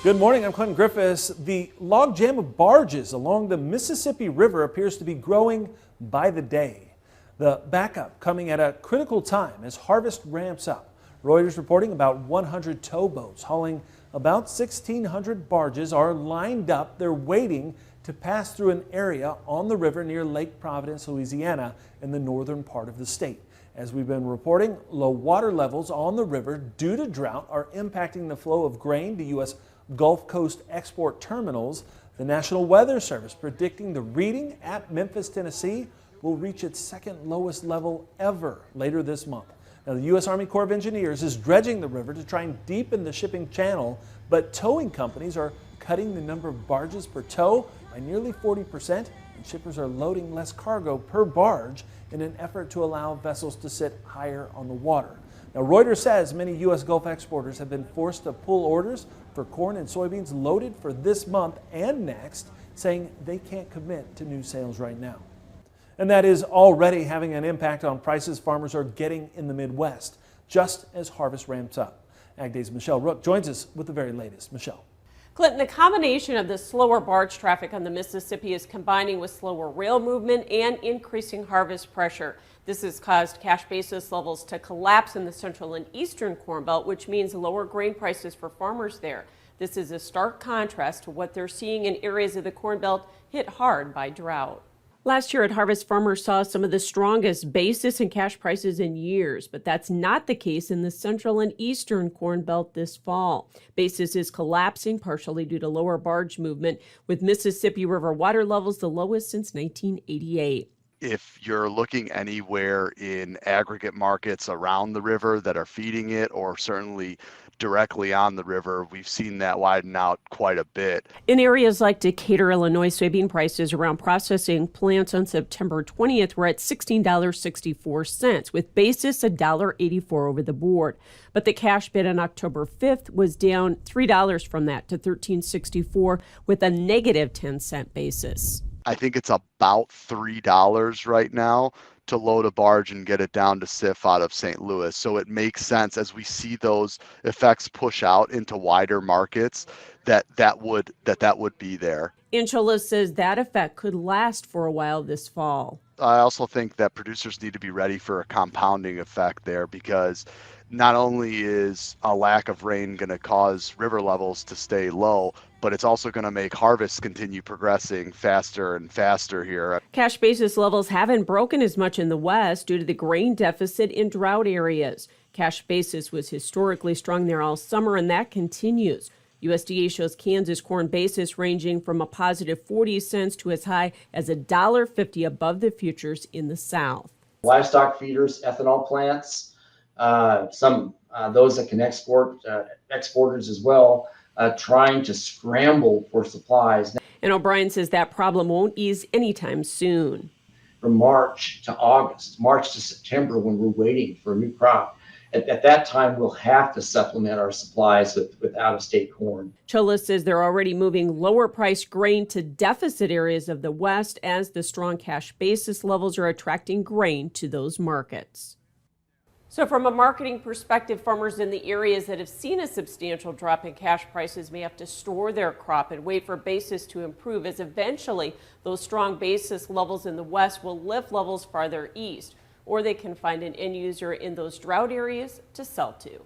Good morning, I'm Clinton Griffiths. The logjam of barges along the Mississippi River appears to be growing by the day. The backup coming at a critical time as harvest ramps up. Reuters reporting about 100 towboats hauling about 1,600 barges are lined up. They're waiting to pass through an area on the river near Lake Providence, Louisiana, in the northern part of the state. As we've been reporting, low water levels on the river due to drought are impacting the flow of grain to U.S. Gulf Coast export terminals. The National Weather Service predicting the reading at Memphis, Tennessee will reach its second lowest level ever later this month. Now, the U.S. Army Corps of Engineers is dredging the river to try and deepen the shipping channel, but towing companies are cutting the number of barges per tow by nearly 40%, and shippers are loading less cargo per barge in an effort to allow vessels to sit higher on the water. Now, Reuters says many U.S. Gulf exporters have been forced to pull orders for corn and soybeans loaded for this month and next, saying they can't commit to new sales right now. And that is already having an impact on prices farmers are getting in the Midwest, just as harvest ramps up. Ag Day's Michelle Rook joins us with the very latest. Michelle. Clinton, the combination of the slower barge traffic on the Mississippi is combining with slower rail movement and increasing harvest pressure. This has caused cash basis levels to collapse in the central and eastern Corn Belt, which means lower grain prices for farmers there. This is a stark contrast to what they're seeing in areas of the Corn Belt hit hard by drought. Last year at harvest, farmers saw some of the strongest basis and cash prices in years, but that's not the case in the central and eastern Corn Belt this fall. Basis is collapsing partially due to lower barge movement, with Mississippi River water levels the lowest since 1988. If you're looking anywhere in aggregate markets around the river that are feeding it, or certainly directly on the river, we've seen that widen out quite a bit. In areas like Decatur, Illinois, soybean prices around processing plants on September 20th were at $16.64, with basis $1.84 over the board. But the cash bid on October 5th was down $3 from that to $13.64 with a negative 10-cent basis. I think it's about $3 right now to load a barge and get it down to SIF out of St. Louis. So it makes sense as we see those effects push out into wider markets that would be there. Anchola says that effect could last for a while this fall. I also think that producers need to be ready for a compounding effect there, because not only is a lack of rain going to cause river levels to stay low, but it's also going to make harvests continue progressing faster and faster here. Cash basis levels haven't broken as much in the West due to the grain deficit in drought areas. Cash basis was historically strong there all summer, and that continues. USDA shows Kansas corn basis ranging from a positive 40 cents to as high as $1.50 above the futures in the South. Livestock feeders, ethanol plants, some those that can export, exporters as well, trying to scramble for supplies. And O'Brien says that problem won't ease anytime soon. From March to August, March to September, when we're waiting for a new crop, at that time we'll have to supplement our supplies with out-of-state corn. Chola says they're already moving lower-priced grain to deficit areas of the West as the strong cash basis levels are attracting grain to those markets. So from a marketing perspective, farmers in the areas that have seen a substantial drop in cash prices may have to store their crop and wait for basis to improve, as eventually those strong basis levels in the West will lift levels farther east, or they can find an end user in those drought areas to sell to.